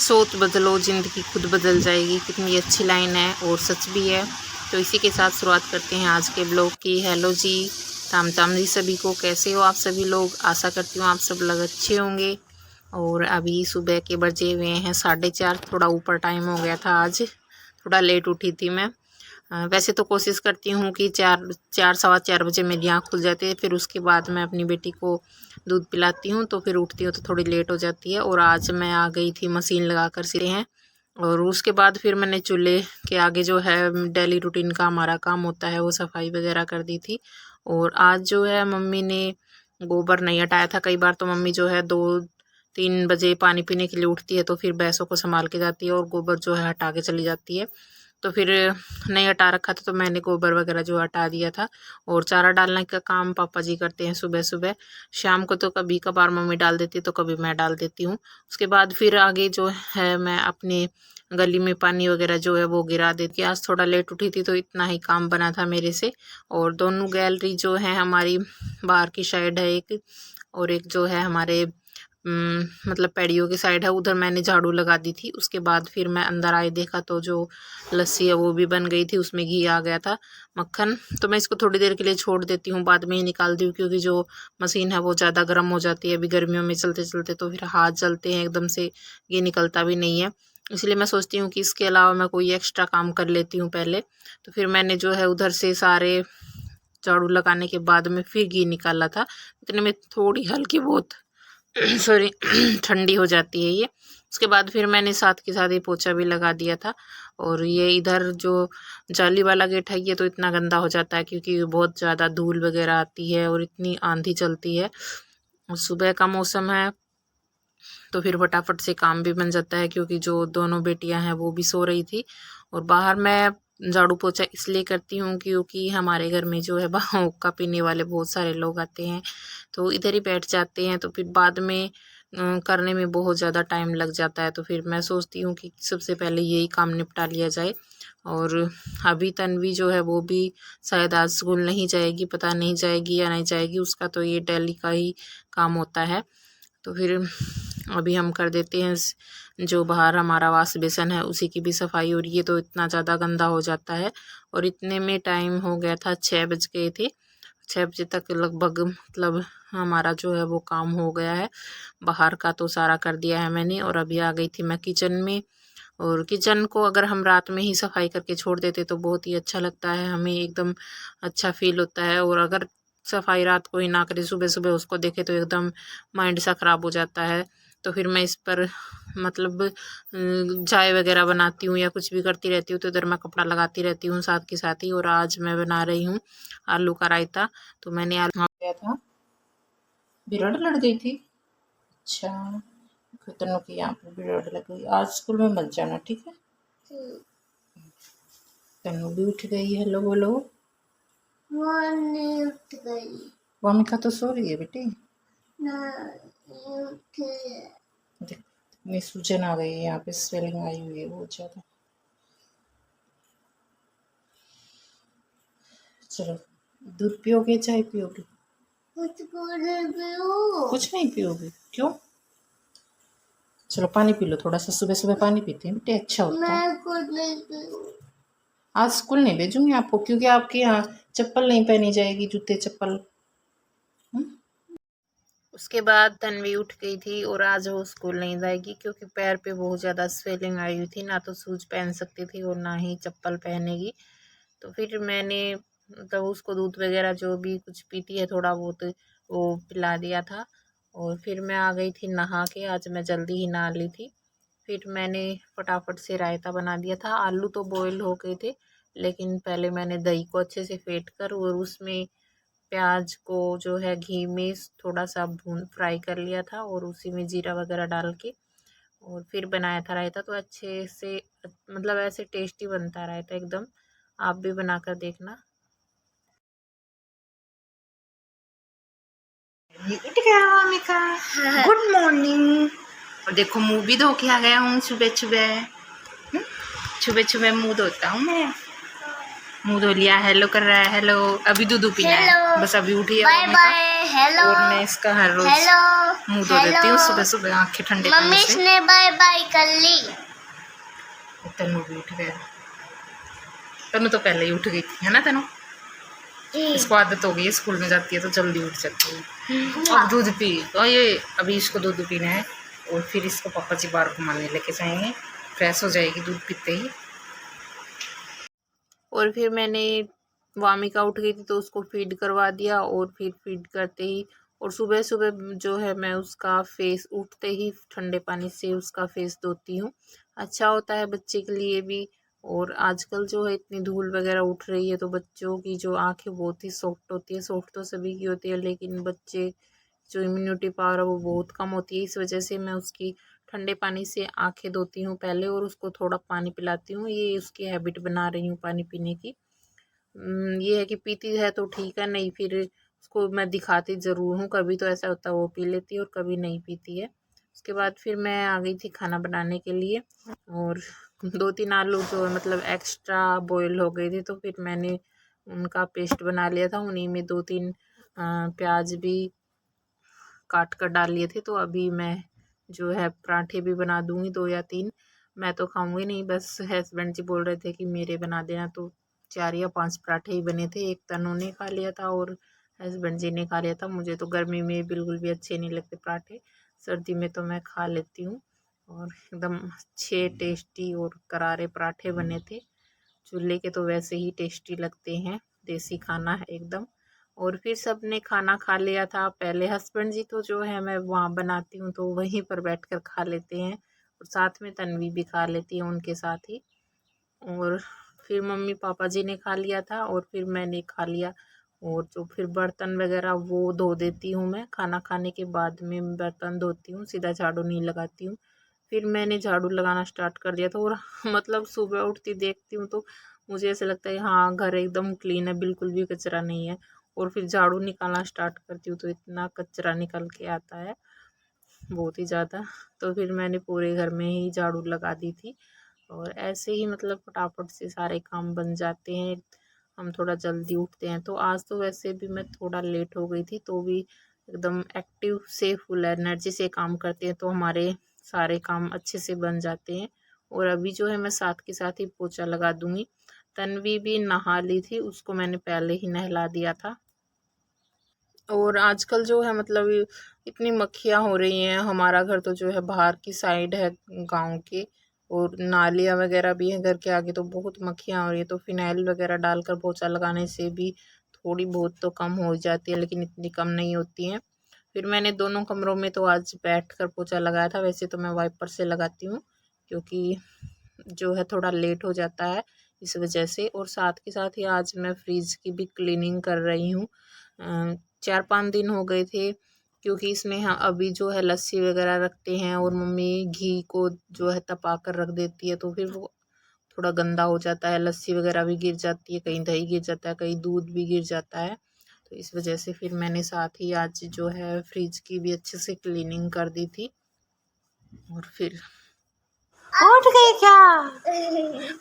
सोच बदलो ज़िंदगी खुद बदल जाएगी, कितनी अच्छी लाइन है और सच भी है। तो इसी के साथ शुरुआत करते हैं आज के ब्लॉग की। हेलो जी, ताम ताम जी सभी को, कैसे हो आप सभी लोग। आशा करती हूँ आप सब लोग अच्छे होंगे। और अभी सुबह के बजे हुए हैं 4:30, थोड़ा ऊपर टाइम हो गया था, आज थोड़ा लेट उठी थी मैं। वैसे तो कोशिश करती हूँ कि 4 4 सवा 4 बजे मेरी आँख खुल जाती है, फिर उसके बाद मैं अपनी बेटी को दूध पिलाती हूँ, तो फिर उठती हूँ तो थोड़ी लेट हो जाती है। और आज मैं आ गई थी मशीन लगा कर सिले हैं। और उसके बाद फिर मैंने चूल्हे के आगे जो है डेली रूटीन का हमारा काम होता है वो सफाई वगैरह कर दी थी। और आज जो है मम्मी ने गोबर नहीं हटाया था। कई बार तो मम्मी जो है 2 3 बजे पानी पीने के लिए उठती है तो फिर भैंसों को संभाल के जाती है और गोबर जो है हटा के चली जाती है। तो फिर नहीं हटा रखा था तो मैंने गोबर वगैरह जो हटा दिया था। और चारा डालने का काम पापा जी करते हैं सुबह सुबह। शाम को तो कभी कभार मम्मी डाल देती है तो कभी मैं डाल देती हूँ। उसके बाद फिर आगे जो है मैं अपने गली में पानी वगैरह जो है वो गिरा देती। आज थोड़ा लेट उठी थी तो इतना ही काम बना था मेरे से। और दोनों गैलरी जो है हमारी बाहर की साइड है एक, और एक जो है हमारे मतलब पैड़ियों की साइड है, उधर मैंने झाड़ू लगा दी थी। उसके बाद फिर मैं अंदर आए देखा तो जो लस्सी है वो भी बन गई थी, उसमें घी आ गया था, मक्खन। तो मैं इसको थोड़ी देर के लिए छोड़ देती हूँ, बाद में ही निकालती हूँ क्योंकि जो मशीन है वो ज़्यादा गर्म हो जाती है अभी गर्मियों में चलते चलते, तो फिर हाथ जलते हैं एकदम से, ये निकलता भी नहीं है। इसलिए मैं सोचती हूँ कि इसके अलावा मैं कोई एक्स्ट्रा काम कर लेती हूँ पहले। तो फिर मैंने जो है उधर से सारे झाड़ू लगाने के बाद में फिर घी निकाला था। इतने में थोड़ी हल्की बहुत सॉरी ठंडी हो जाती है ये। उसके बाद फिर मैंने साथ के साथ ही पोछा भी लगा दिया था। और ये इधर जो जाली वाला गेट है ये तो इतना गंदा हो जाता है क्योंकि बहुत ज़्यादा धूल वगैरह आती है और इतनी आंधी चलती है। और सुबह का मौसम है तो फिर फटाफट से काम भी बन जाता है क्योंकि जो दोनों बेटियां हैं वो भी सो रही थी। और बाहर मैं झाड़ू पोछा इसलिए करती हूँ क्योंकि हमारे घर में जो है हुक्का पीने वाले बहुत सारे लोग आते हैं, तो इधर ही बैठ जाते हैं, तो फिर बाद में करने में बहुत ज़्यादा टाइम लग जाता है। तो फिर मैं सोचती हूँ कि सबसे पहले यही काम निपटा लिया जाए। और अभी तन्वी जो है वो भी शायद आज स्कूल नहीं जाएगी, पता नहीं जाएगी या नहीं जाएगी, उसका तो ये डेली का ही काम होता है। तो फिर अभी हम कर देते हैं जो बाहर हमारा वाश बेसन है उसी की भी सफाई हो रही है, तो इतना ज़्यादा गंदा हो जाता है। और इतने में टाइम हो गया था 6 बज गए थे। 6 बजे तक लगभग मतलब हमारा जो है वो काम हो गया है। बाहर का तो सारा कर दिया है मैंने और अभी आ गई थी मैं किचन में। और किचन को अगर हम रात में ही सफाई करके छोड़ देते तो बहुत ही अच्छा लगता है, हमें एकदम अच्छा फील होता है। और अगर सफाई रात को ही ना करे, सुबह सुबह उसको देखे तो एकदम माइंड सा ख़राब हो जाता है। तो फिर मैं इस पर मतलब चाय वगैरह बनाती हूँ या कुछ भी करती रहती हूँ तो इधर मैं कपड़ा लगाती रहती हूँ साथ के साथ ही। और आज मैं बना रही हूँ आलू का रायता। तो मैंने आलू गया था, बिरड़ लड़ गई थी। अच्छा, तनु की यहाँ पे बिरड़ लग गई। आज स्कूल में मत जाना, ठीक है। तनु भी उठ गई। हेलो बोलो। वो नहीं उठ गई, वामिका तो सो रही है बेटी। देख, इतनी सूजन आ गई है यहाँ पे, स्वेलिंग आई हुई है बहुत ज़्यादा। चलो, दूध पियोगे चाय पियोगे? कुछ नहीं पियोगे, क्यों? चलो पानी पी लो थोड़ा सा, सुबह सुबह पानी पीते हैं बेटे, अच्छा होता है। आज स्कूल नहीं भेजूंगी आपको क्योंकि आपके यहाँ चप्पल नहीं पहनी जाएगी, जूते चप्पल। उसके बाद तन्वी उठ गई थी और आज वो स्कूल नहीं जाएगी क्योंकि पैर पे बहुत ज़्यादा स्वेलिंग आई हुई थी, ना तो शूज पहन सकती थी और ना ही चप्पल पहनेगी। तो फिर मैंने मतलब उसको दूध वगैरह जो भी कुछ पीती है थोड़ा बहुत वो पिला दिया था। और फिर मैं आ गई थी नहा के, आज मैं जल्दी ही नहा ली थी। फिर मैंने फटाफट से रायता बना दिया था। आलू तो बॉयल हो गए थे लेकिन पहले मैंने दही को अच्छे से फेंट कर और उसमें प्याज को जो है घी में थोड़ा सा भून फ्राई कर लिया था और उसी में जीरा वगैरह डाल के और फिर बनाया था रायता। तो अच्छे से मतलब ऐसे टेस्टी बनता रायता एकदम, आप भी बनाकर देखना। उठ गया अमिका, गुड मॉर्निंग। और देखो मुंह भी धो के आ गया हूँ सुबह सुबह। सुबह सुबह मुंह धोता हूँ मैं। मुंह धो लिया, हेलो कर रहा है, हेलो। अभी दूध पीना है, बस अभी उठी है बाय बाय, हेलो। और मैं इसका हर रोज मुंह धो देती हूँ सुबह सुबह आंखें ठंडे पानी मम्मी से। ने बाय बाय कर ली। तनु भी उठ गया। तनु तो पहले ही उठ गई थी, है ना तनु? इसको आदत हो गई है, स्कूल में जाती है तो जल्दी उठ जाती है। अब दूध पी, तो ये अभी इसको दूध पीना है और फिर इसको पापा जी बाहर घुमाने लेके जाएंगे, फ्रेश हो जाएगी दूध पीते ही। और फिर मैंने वामिका उठ गई थी तो उसको फीड करवा दिया और फिर फीड करते ही और सुबह सुबह जो है मैं उसका फेस उठते ही ठंडे पानी से उसका फेस धोती हूँ। अच्छा होता है बच्चे के लिए भी। और आजकल जो है इतनी धूल वगैरह उठ रही है तो बच्चों की जो आंखें बहुत ही सॉफ्ट होती है। सॉफ्ट तो सभी की होती है लेकिन बच्चे जो इम्यूनिटी पावर है वो बहुत कम होती है। इस वजह से मैं उसकी ठंडे पानी से आंखें धोती हूँ पहले और उसको थोड़ा पानी पिलाती हूँ। ये उसकी हैबिट बना रही हूँ पानी पीने की। ये है कि पीती है तो ठीक है, नहीं फिर उसको मैं दिखाती ज़रूर हूँ। कभी तो ऐसा होता है वो पी लेती है और कभी नहीं पीती है। उसके बाद फिर मैं आ गई थी खाना बनाने के लिए और 2-3 आलू जो है मतलब एक्स्ट्रा बॉयल हो गए थे तो फिर मैंने उनका पेस्ट बना लिया था। उन्हीं में 2-3 प्याज भी काट कर डाल लिए थे। तो अभी मैं जो है पराठे भी बना दूंगी 2 या 3। मैं तो खाऊंगी नहीं, बस हस्बैंड जी बोल रहे थे कि मेरे बना देना, तो 4 या 5 पराठे ही बने थे। एक तनु ने खा लिया था और हस्बैंड जी ने खा लिया था। मुझे तो गर्मी में बिल्कुल भी अच्छे नहीं लगते पराठे, सर्दी में तो मैं खा लेती हूँ। और एकदम अच्छे टेस्टी और करारे पराठे बने थे। चूल्हे के तो वैसे ही टेस्टी लगते हैं, देसी खाना है एकदम। और फिर सबने खाना खा लिया था। पहले हस्बैंड जी तो जो है मैं वहाँ बनाती हूँ तो वहीं पर बैठकर खा लेते हैं और साथ में तन्वी भी खा लेती है उनके साथ ही। और फिर मम्मी पापा जी ने खा लिया था और फिर मैंने खा लिया। और जो फिर बर्तन वगैरह वो धो देती हूँ मैं, खाना खाने के बाद में बर्तन धोती हूँ, सीधा झाड़ू नहीं लगाती हूँ। फिर मैंने झाड़ू लगाना स्टार्ट कर दिया था और मतलब सुबह उठती देखती हूँ तो मुझे ऐसा लगता है हाँ घर एकदम क्लीन है, बिल्कुल भी कचरा नहीं है। और फिर झाड़ू निकालना स्टार्ट करती हूँ तो इतना कचरा निकल के आता है, बहुत ही ज़्यादा। तो फिर मैंने पूरे घर में ही झाड़ू लगा दी थी और ऐसे ही मतलब फटाफट से सारे काम बन जाते हैं। हम थोड़ा जल्दी उठते हैं तो आज तो वैसे भी मैं थोड़ा लेट हो गई थी तो भी एकदम एक्टिव से फुल एनर्जी से काम करते हैं तो हमारे सारे काम अच्छे से बन जाते हैं। और अभी जो है मैं साथ के साथ ही पोछा लगा दूंगी। तन्वी भी नहा ली थी, उसको मैंने पहले ही नहला दिया था। और आजकल जो है मतलब इतनी मक्खियाँ हो रही हैं। हमारा घर तो जो है बाहर की साइड है गांव के और नालियाँ वगैरह भी हैं घर के आगे, तो बहुत मक्खियाँ हो रही है। तो फिनाइल वगैरह डालकर पोछा लगाने से भी थोड़ी बहुत तो कम हो जाती है लेकिन इतनी कम नहीं होती हैं। फिर मैंने दोनों कमरों में तो आज बैठ कर पोछा लगाया था। वैसे तो मैं वाइपर से लगाती हूँ क्योंकि जो है थोड़ा लेट हो जाता है इस वजह से। और साथ के साथ ही आज मैं फ्रिज की भी क्लीनिंग कर रही हूँ। 4-5 दिन हो गए थे क्योंकि इसमें हाँ अभी जो है लस्सी वगैरह रखते हैं और मम्मी घी को जो है तपा कर रख देती है तो फिर वो थोड़ा गंदा हो जाता है, लस्सी वगैरह भी गिर जाती है, कहीं दही गिर जाता है, कहीं दूध भी गिर जाता है। तो इस वजह से फिर मैंने साथ ही आज जो है फ्रिज की भी अच्छे से क्लीनिंग कर दी थी। और फिर उठ गई क्या?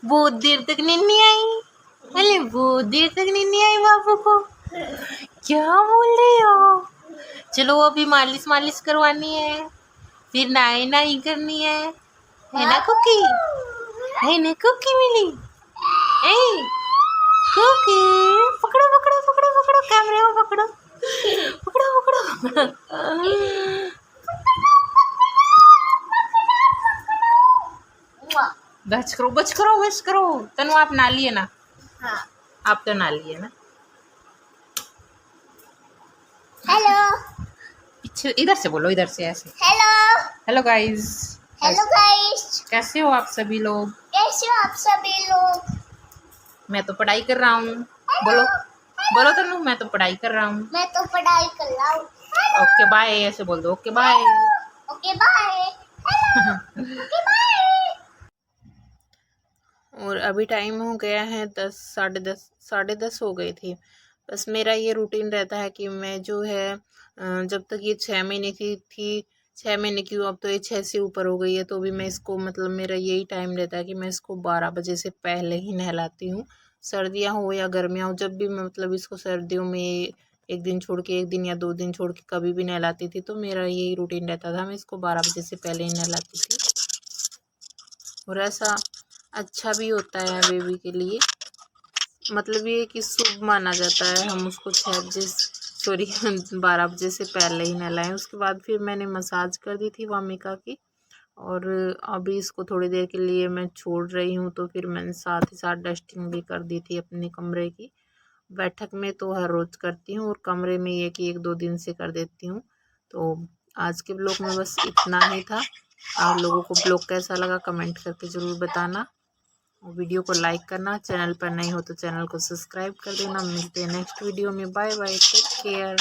बहुत देर तक नींद नहीं आई? अरे बहुत देर तक नींद नहीं आई बाबू को? क्या बोल रही हो? चलो अभी मालिश मालिश करवानी है, फिर नहाई नहाई करनी है ना कुकी? है ना कुकी मिली? ए कुकी, पकड़ो पकड़ो पकड़ो पकड़ो, कैमरे को पकड़ो पकड़ो पकड़ो पकड़ो। बच करो बच करो बच करो। तनु आप ना लिए ना? हाँ। आप तो ना लिए ना? हेलो, पीछे इधर से बोलो, इधर से ऐसे। Hello, hello guys. Hello guys, कैसे हो आप सभी लोग? कैसे हो आप सभी लोग? मैं तो पढ़ाई कर रहा हूँ। बोलो बोलो तनु, मैं तो पढ़ाई कर रहा हूँ। मैं तो पढ़ाई कर रहा हूँ। ओके बाय ऐसे बोल दो, okay bye. Okay bye, okay bye. और अभी टाइम हो गया है 10, साढ़े दस हो गई थी। बस मेरा ये रूटीन रहता है कि मैं जो है जब तक ये 6 महीने की थी, 6 महीने की अब तो ये 6 से ऊपर हो गई है तो भी मैं इसको मतलब मेरा यही टाइम रहता है कि मैं इसको 12 बजे से पहले ही नहलाती हूँ। सर्दियाँ हो या गर्मियाँ हो, जब भी मैं मतलब इसको सर्दियों में एक दिन छोड़ के, एक दिन या 2 दिन छोड़ के कभी भी नहलाती थी, तो मेरा यही रूटीन रहता था, मैं इसको 12 बजे से पहले ही नहलाती थी। और ऐसा अच्छा भी होता है बेबी के लिए, मतलब ये कि शुभ माना जाता है, हम उसको 6 बजे सॉरी 12 बजे से पहले ही नहलाएं। उसके बाद फिर मैंने मसाज कर दी थी वामिका की, और अभी इसको थोड़ी देर के लिए मैं छोड़ रही हूँ, तो फिर मैंने साथ ही साथ डस्टिंग भी कर दी थी अपने कमरे की। बैठक में तो हर रोज़ करती हूँ, और कमरे में ये कि 1-2 दिन से कर देती हूँ। तो आज के ब्लॉग में बस इतना ही था। आप लोगों को ब्लॉग कैसा लगा कमेंट करके ज़रूर बताना, और वीडियो को लाइक करना, चैनल पर नए हो तो चैनल को सब्सक्राइब कर देना। मिलते हैं नेक्स्ट वीडियो में। Bye bye, take care.